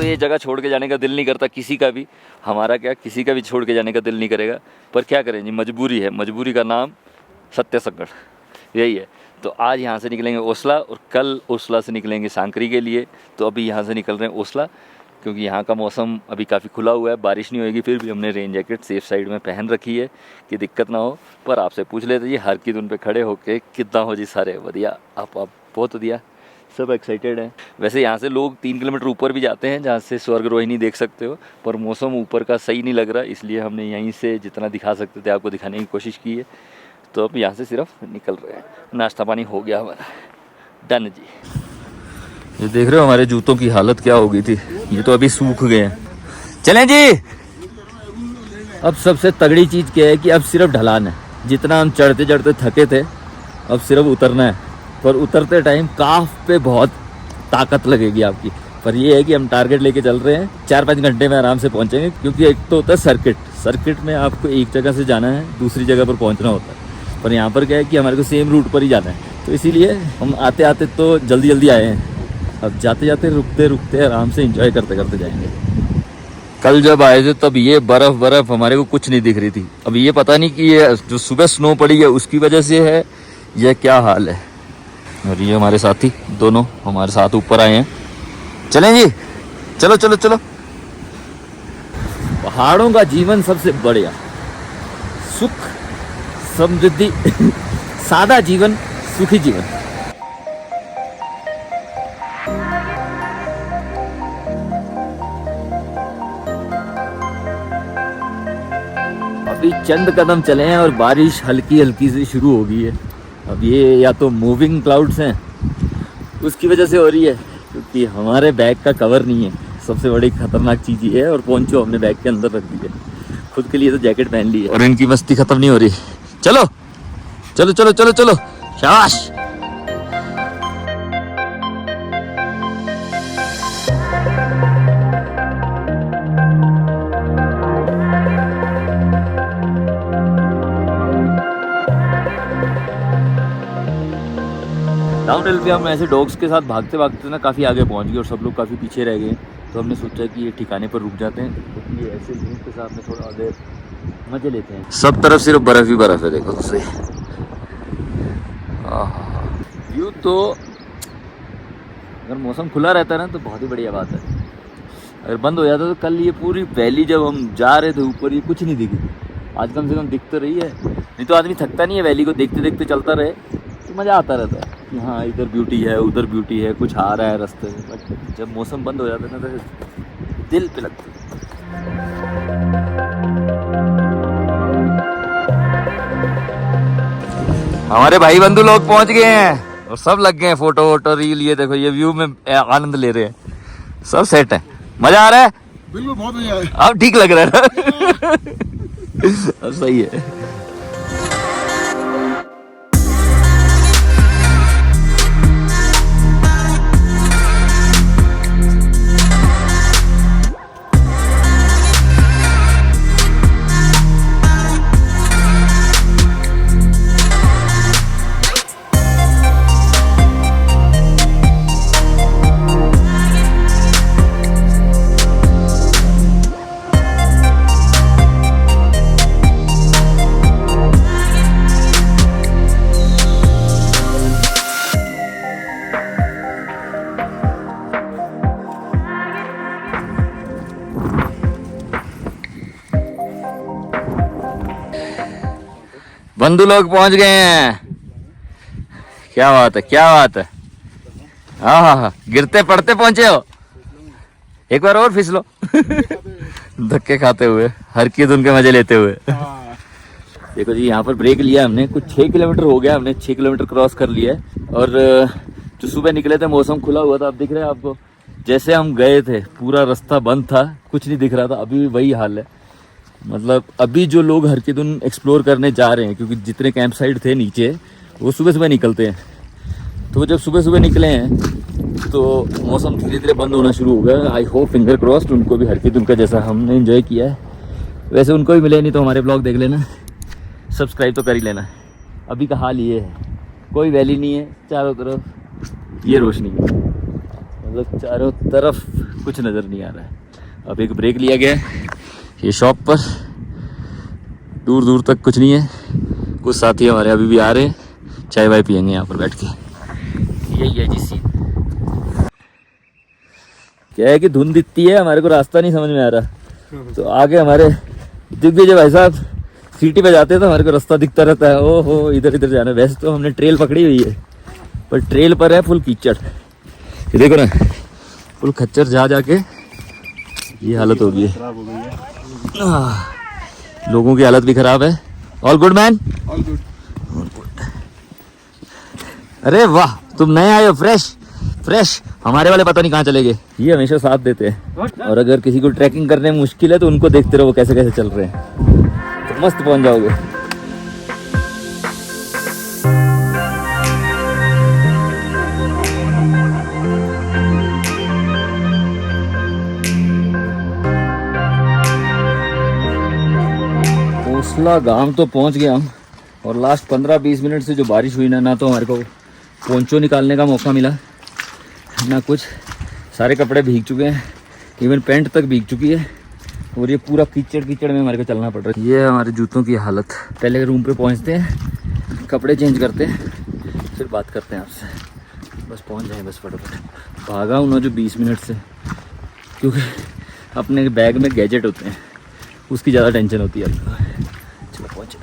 ये जगह छोड़ के जाने का दिल नहीं करता किसी का भी, हमारा क्या किसी का भी छोड़ के जाने का दिल नहीं करेगा, पर क्या करें जी, मजबूरी है, मजबूरी का नाम सत्य संकट, यही है। तो आज यहाँ से निकलेंगे ओसला और कल ओसला से निकलेंगे सांकरी के लिए। तो अभी यहाँ से निकल रहे हैं ओसला, क्योंकि यहाँ का मौसम अभी काफ़ी खुला हुआ है, बारिश नहीं होएगी, फिर भी हमने रेन जैकेट सेफ साइड में पहन रखी है कि दिक्कत ना हो। पर आपसे पूछ लेते जी, हर की धुन पे खड़े होके कितना हो जी, सारे बढ़िया, आप बहुत बढ़िया, सब एक्साइटेड हैं। वैसे यहाँ से लोग 3 किलोमीटर ऊपर भी जाते हैं जहाँ से स्वर्ग रोहिणी देख सकते हो, पर मौसम ऊपर का सही नहीं लग रहा, इसलिए हमने यहीं से जितना दिखा सकते थे आपको दिखाने की कोशिश की है। तो अब यहाँ से सिर्फ निकल रहे हैं, नाश्ता पानी हो गया हमारा, डन जी। ये देख रहे हो हमारे जूतों की हालत क्या हो गई थी, ये तो अभी सूख गए हैं। चलें जी। अब सबसे तगड़ी चीज़ क्या है कि अब सिर्फ ढलान है, जितना हम चढ़ते चढ़ते थके थे अब सिर्फ उतरना है। पर उतरते टाइम काफ पे बहुत ताकत लगेगी आपकी, पर ये है कि हम टारगेट लेके चल रहे हैं, 4-5 घंटे में आराम से पहुंचेंगे, क्योंकि एक तो होता है सर्किट में आपको एक जगह से जाना है दूसरी जगह पर पहुंचना होता है, पर यहाँ पर क्या है कि हमारे को सेम रूट पर ही जाना है, तो इसीलिए हम आते आते तो जल्दी आए हैं, अब जाते जाते रुकते रुकते आराम से एंजॉय करते करते जाएंगे। कल जब आए थे तब ये बर्फ हमारे को कुछ नहीं दिख रही थी, अब ये पता नहीं कि ये जो सुबह स्नो पड़ी है उसकी वजह से है या क्या हाल है। और ये हमारे साथी दोनों हमारे साथ ऊपर आए हैं, चलें जी, चलो चलो चलो। पहाड़ों का जीवन सबसे बढ़िया, सुख समृद्धि सादा जीवन, सुखी जीवन। अभी चंद कदम चले हैं और बारिश हल्की हल्की से शुरू हो गई है। अब ये या तो मूविंग क्लाउड्स हैं उसकी वजह से हो रही है, क्योंकि हमारे बैग का कवर नहीं है, सबसे बड़ी खतरनाक चीज़ ये है। और पोंचो हमने बैग के अंदर रख दी है, खुद के लिए तो जैकेट पहन ली है, और इनकी मस्ती खत्म नहीं हो रही। चलो चलो चलो चलो चलो, शाबाश। डाउन हिल पे हम ऐसे डॉग्स के साथ भागते भागते ना काफ़ी आगे पहुंच गए और सब लोग काफ़ी पीछे रह गए, तो हमने सोचा कि ये ठिकाने पर रुक जाते हैं, क्योंकि ये ऐसे व्यू के साथ में थोड़ा देर मजे लेते हैं। सब तरफ सिर्फ बर्फ ही बर्फ है, देखो उससे व्यू तो अगर मौसम खुला रहता है ना तो बहुत ही बढ़िया बात है। अगर बंद हो जाता तो कल ये पूरी वैली जब हम जा रहे थे ऊपर ये कुछ नहीं दिखी, आज कम से कम दिख तो रही है, नहीं तो आदमी थकता नहीं है, वैली को देखते देखते चलता रहे तो मज़ा आता रहता है कि हाँ इधर ब्यूटी है उधर ब्यूटी है, कुछ आ रहा है रास्ते में। बट जब मौसम बंद हो जाता है ना तो दिल पे लगता है। हमारे भाई बंधु लोग पहुंच गए हैं और सब लग गए हैं फोटो वोटो रील, ये देखो ये व्यू में आनंद ले रहे हैं, सब सेट है, मजा आ रहा है, बिल्कुल बहुत मजा आ रहा है, अब ठीक लग रहा है अब सही है। बंधु लोग पहुंच गए हैं, क्या बात है क्या बात है। हाँ, गिरते पड़ते पहुंचे हो, एक बार और फिसलो धक्के खाते हुए, हर की धुन के मजे लेते हुए। देखो जी यहाँ पर ब्रेक लिया हमने, कुछ 6 किलोमीटर हो गया, हमने 6 किलोमीटर क्रॉस कर लिया है। और जो सुबह निकले थे मौसम खुला हुआ था, अब दिख रहा है आपको, जैसे हम गए थे पूरा रास्ता बंद था, कुछ नहीं दिख रहा था, अभी वही हाल है। मतलब अभी जो लोग हरकिदुन एक्सप्लोर करने जा रहे हैं, क्योंकि जितने कैंप साइट थे नीचे वो सुबह सुबह निकलते हैं, तो जब सुबह सुबह निकले हैं तो मौसम धीरे धीरे बंद होना शुरू हो गया। आई होप फिंगर क्रॉस्ड उनको भी हरकिदुन का जैसा हमने एंजॉय किया है वैसे उनको भी मिले, नहीं तो हमारे ब्लॉग देख लेना, सब्सक्राइब तो कर ही लेना। अभी का हाल ये है, कोई वैली नहीं है, चारों तरफ ये रोशनी है, मतलब चारों तरफ कुछ नज़र नहीं आ रहा है। अब एक ब्रेक लिया गया है ये शॉप पर, दूर दूर तक कुछ नहीं है। कुछ साथी हमारे अभी भी आ रहे हैं, चाय वाय पियेंगे यहाँ पर बैठ के। यही है जी सीन। क्या है कि धुंध इतनी है, हमारे को रास्ता नहीं समझ में आ रहा। तो आगे हमारे दिग्विजय भाई साहब सीटी पे जाते हैं तो हमारे को रास्ता दिखता रहता है। ओहो इधर इधर जाना। वैसे तो हमने ट्रेल पकड़ी हुई है, पर ट्रेल पर है फुल कीचड़। ये देखो ना, फुल खच्चर जा जाके ये हालत हो गई है। लोगों की हालत भी खराब है। All good man, all good. अरे वाह, तुम नए आए हो, फ्रेश फ्रेश। हमारे वाले पता नहीं कहाँ चले गए। ये हमेशा साथ देते हैं, और अगर किसी को ट्रैकिंग करने में मुश्किल है तो उनको देखते रहो कैसे कैसे चल रहे हैं, तो मस्त पहुंच जाओगे। ओसला गांव तो पहुंच गया हम, और लास्ट 15-20 मिनट से जो बारिश हुई ना तो हमारे को पोंचो निकालने का मौका मिला ना कुछ। सारे कपड़े भीग चुके हैं, इवन पैंट तक भीग चुकी है, और ये पूरा कीचड़ कीचड़ में हमारे को चलना पड़ रहा है। ये है हमारे जूतों की हालत। पहले रूम पे पहुंचते हैं, कपड़े चेंज करते हैं, फिर बात करते हैं आपसे। बस पहुंच जाए बस फटाफट। भागा हूँ ना जो 20 मिनट से, क्योंकि अपने बैग में गैजेट होते हैं, उसकी ज़्यादा टेंशन होती है। चलो पहुँचे।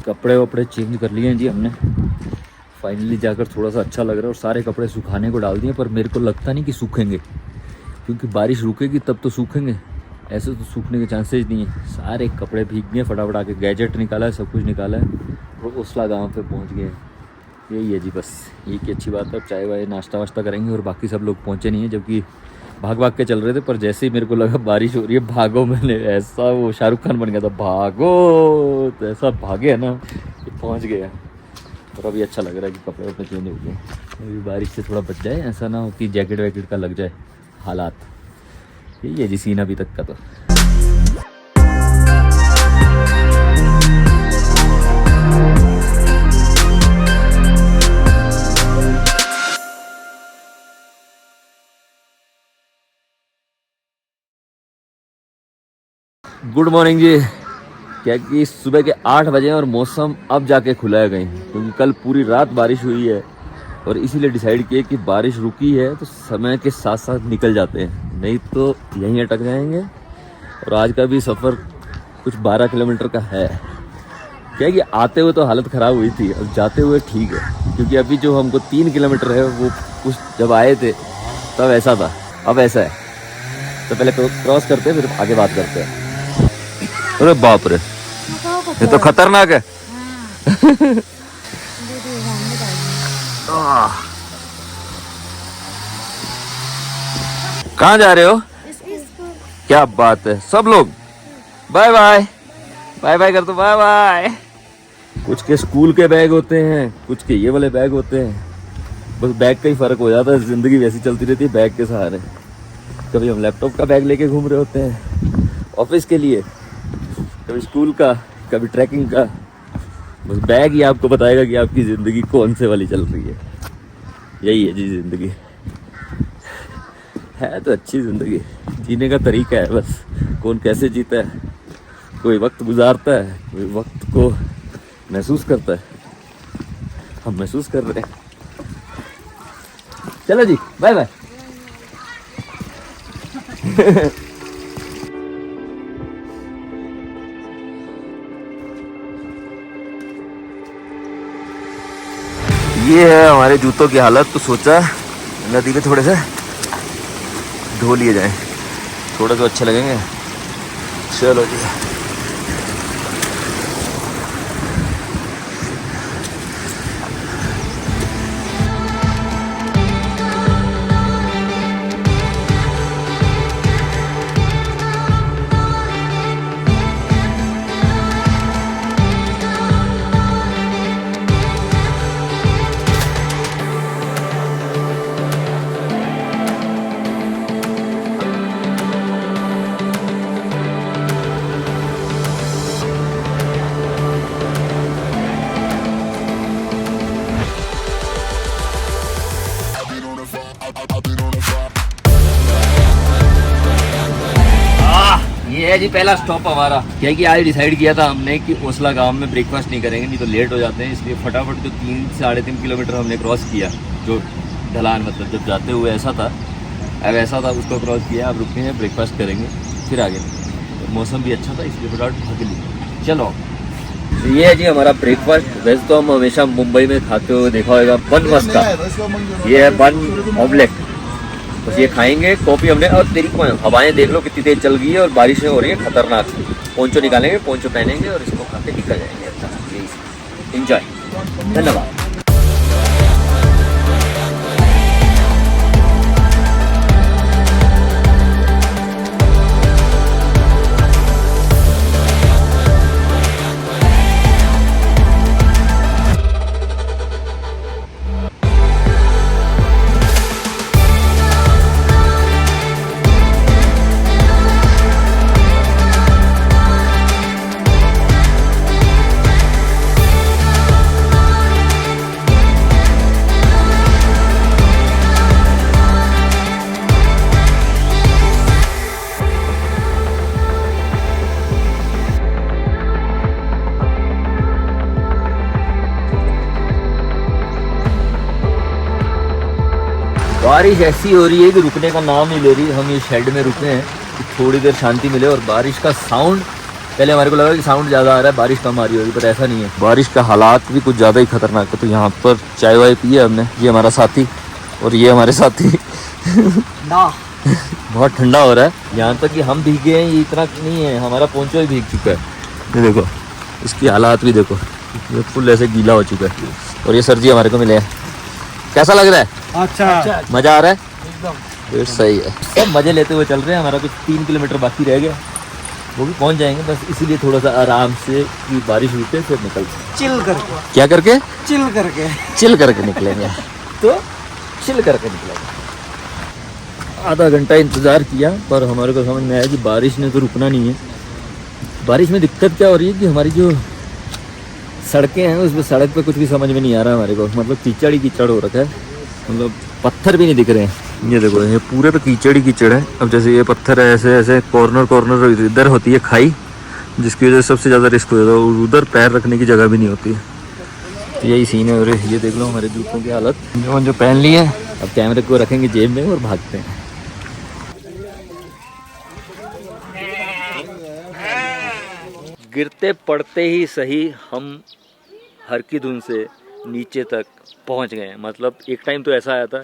कपड़े वपड़े चेंज कर लिए हैं जी हमने, फाइनली जाकर थोड़ा सा अच्छा लग रहा है। और सारे कपड़े सुखाने को डाल दिए, पर मेरे को लगता नहीं कि सूखेंगे, क्योंकि बारिश रुकेगी तब तो सूखेंगे, ऐसे तो सूखने के चांसेस नहीं है। सारे कपड़े भीग गए, फटाफट आके गैजेट निकाला है, सब कुछ निकाला है, और ओसला गांव पे पहुंच गए। यही है जी, बस ये की अच्छी बात है। अब चाय वाय नाश्ता वाश्ता करेंगे, और बाकी सब लोग पहुँचे नहीं है, जबकि भाग भाग के चल रहे थे। पर जैसे ही मेरे को लगा बारिश हो रही है, भागो, मैंने ऐसा वो शाहरुख खान बन गया था, भागो, तो ऐसा भागे है ना कि पहुँच गया। और अभी अच्छा लग रहा है कि कपड़े वपड़े चेंज हो गए। अभी बारिश से थोड़ा बच जाए, ऐसा ना हो कि जैकेट वैकेट का लग जाए हालात। यही है जी सीन अभी तक का। तो गुड मॉर्निंग जी। क्या कि सुबह के 8 बजे और मौसम अब जाके खुला है कहीं, क्योंकि कल पूरी रात बारिश हुई है, और इसीलिए डिसाइड किया कि बारिश रुकी है तो समय के साथ साथ निकल जाते हैं, नहीं तो यहीं अटक जाएंगे। और आज का भी सफ़र कुछ 12 किलोमीटर का है। क्या कि आते हुए तो हालत ख़राब हुई थी, अब जाते हुए ठीक है, क्योंकि अभी जो हमको 3 किलोमीटर है वो कुछ जब आए थे तब ऐसा था, अब ऐसा है। तो पहले क्रॉस करते हैं, फिर आगे बात करते हैं। अरे बाप रे, ये तो खतरनाक है। कहाँ जा रहे हो? क्या बात है, सब लोग बाय बाय बाय बाय कर दो, बाय बाय। कुछ के स्कूल के बैग होते हैं, कुछ के ये वाले बैग होते हैं, बस बैग का ही फर्क हो जाता है। जिंदगी वैसी चलती रहती है बैग के सहारे। कभी हम लैपटॉप का बैग लेके घूम रहे होते हैं ऑफिस के लिए, कभी स्कूल का, कभी ट्रैकिंग का। बस बैग ही आपको बताएगा कि आपकी ज़िंदगी कौन से वाली चल रही है। यही है जी ज़िंदगी, है तो अच्छी ज़िंदगी, जीने का तरीका है बस। कौन कैसे जीता है, कोई वक्त गुजारता है, कोई वक्त को महसूस करता है। हम महसूस कर रहे हैं। चलो जी, बाय बाय। ये है हमारे जूतों की हालत। तो सोचा नदी में थोड़े से धो लिए जाएं, थोड़े तो अच्छे लगेंगे। चलो जी। है जी पहला स्टॉप हमारा। क्या है कि आज डिसाइड किया था हमने कि ओसला गांव में ब्रेकफास्ट नहीं करेंगे, नहीं तो लेट हो जाते हैं, इसलिए फटाफट जो 3-3.5 किलोमीटर हमने क्रॉस किया, जो ढलान मतलब जब जाते हुए ऐसा था, अब ऐसा था, उसको क्रॉस किया। अब रुके हैं, ब्रेकफास्ट करेंगे फिर आगे। तो मौसम भी अच्छा था इसलिए फटाफट भाग ली। चलो तो ये है जी हमारा ब्रेकफास्ट। वैसे तो हम हमेशा मुंबई में खाते हुए देखा होगा बन मस्का, ये है बन ऑमलेट, बस ये खाएंगे। कॉफी हमने, और तेरी को हवाएं देख लो कितनी तेज चल गई है और बारिशें हो रही है खतरनाक। पोंचो निकालेंगे, पोंचो पहनेंगे और इसको खा के निकल जाएंगे। अच्छा यही एंजॉय, धन्यवाद। बारिश ऐसी हो रही है कि रुकने का नाम नहीं ले रही। हम ये शेड में रुके हैं कि थोड़ी देर शांति मिले। और बारिश का साउंड, पहले हमारे को लगा कि साउंड ज़्यादा आ रहा है, बारिश कम आ रही होगी, पर ऐसा नहीं है। बारिश का हालात भी कुछ ज़्यादा ही खतरनाक है। तो यहाँ पर चाय वाय पी है हमने, ये हमारा साथी और ये हमारे साथी बहुत ठंडा हो रहा है, यहाँ तक कि हम भीगे हैं। ये इतना नहीं है, हमारा पोंचो ही भीग चुका है। ये देखो इसकी हालात भी देखो, ये फुल ऐसे गीला हो चुका है। और ये सर जी हमारे को मिले हैं। कैसा लग रहा है? अच्छा, मजा आ रहा है एकदम, फिर सही है। सब मजे लेते हुए चल रहे हैं। हमारा कुछ 3 किलोमीटर बाकी रह गया, वो भी पहुंच जाएंगे। बस इसीलिए थोड़ा सा आराम से कि बारिश रुके फिर निकलते, चिल करके। क्या करके? चिल करके। चिल करके निकलेंगे। तो चिल करके निकलेंगे। आधा घंटा इंतज़ार किया पर हमारे को समझ में आया कि बारिश ने तो रुकना नहीं है। बारिश में दिक्कत क्या हो रही है कि हमारी जो सड़कें हैं उसमें, सड़क पे कुछ भी समझ में नहीं आ रहा है हमारे को। मतलब कीचड़ ही कीचड़ हो रखा है, मतलब पत्थर भी नहीं दिख रहे हैं। ये देखो ये पूरे पे कीचड़ ही कीचड़ है। अब जैसे ये पत्थर है, ऐसे ऐसे कॉर्नर इधर होती है खाई, जिसकी वजह से सबसे ज़्यादा रिस्क हो जाता है। और उधर पैर रखने की जगह भी नहीं होती है। तो यही सीन है। और ये देख लो हमारे जूतों की हालत, जो पहन ली है। अब कैमरे को रखेंगे जेब में और भागते हैं। गिरते पड़ते ही सही हम हर की धुन से नीचे तक पहुंच गए हैं। मतलब एक टाइम तो ऐसा आया था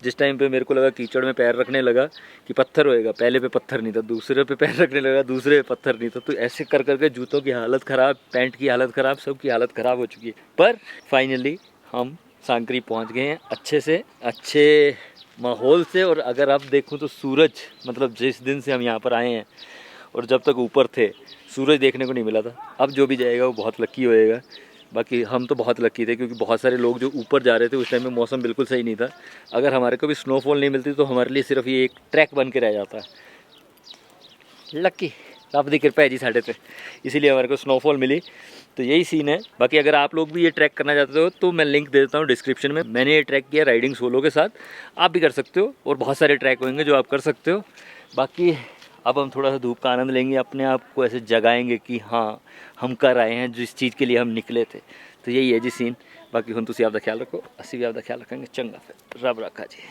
जिस टाइम पे मेरे को लगा कीचड़ में पैर रखने लगा कि पत्थर होएगा। पहले पे पत्थर नहीं था, दूसरे पे पैर रखने लगा, दूसरे पे पत्थर नहीं था। तो ऐसे कर करके जूतों की हालत ख़राब, पैंट की हालत ख़राब, सब की हालत ख़राब हो चुकी है। पर फाइनली हम सांकरी पहुँच गए हैं अच्छे से, अच्छे माहौल से। और अगर आप देखूँ तो सूरज, मतलब जिस दिन से हम यहाँ पर आए हैं और जब तक ऊपर थे, सूरज देखने को नहीं मिला था। अब जो भी जाएगा वो बहुत लकी होएगा। बाकी हम तो बहुत लकी थे क्योंकि बहुत सारे लोग जो ऊपर जा रहे थे उस टाइम में मौसम बिल्कुल सही नहीं था। अगर हमारे को भी स्नोफॉल नहीं मिलती तो हमारे लिए सिर्फ ये एक ट्रैक बन के रह जाता है। लकी, रब दी कृपा है जी साढ़े पे, इसीलिए हमारे को स्नोफॉल मिली। तो यही सीन है। बाकी अगर आप लोग भी ये ट्रैक करना चाहते हो तो मैं लिंक दे देता हूँ डिस्क्रिप्शन में। मैंने ये ट्रैक किया राइडिंग सोलो के साथ, आप भी कर सकते हो। और बहुत सारे ट्रैक होंगे जो आप कर सकते हो। बाकी अब हम थोड़ा सा धूप का आनंद लेंगे, अपने आप को ऐसे जगाएंगे कि हाँ हम कर आए हैं जिस चीज़ के लिए हम निकले थे। तो यही है जी सीन। बाकी हम तुम आपका ख्याल रखो, असी भी आपका ख्याल रखेंगे। चंगा फिर रब रखा जी,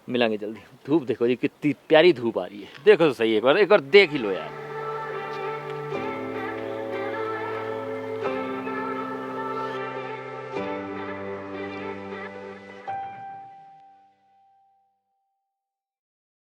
मिलेंगे जल्दी। धूप देखो जी कितनी प्यारी धूप आ रही है, देखो तो सही, एक बार देख ही लो यार।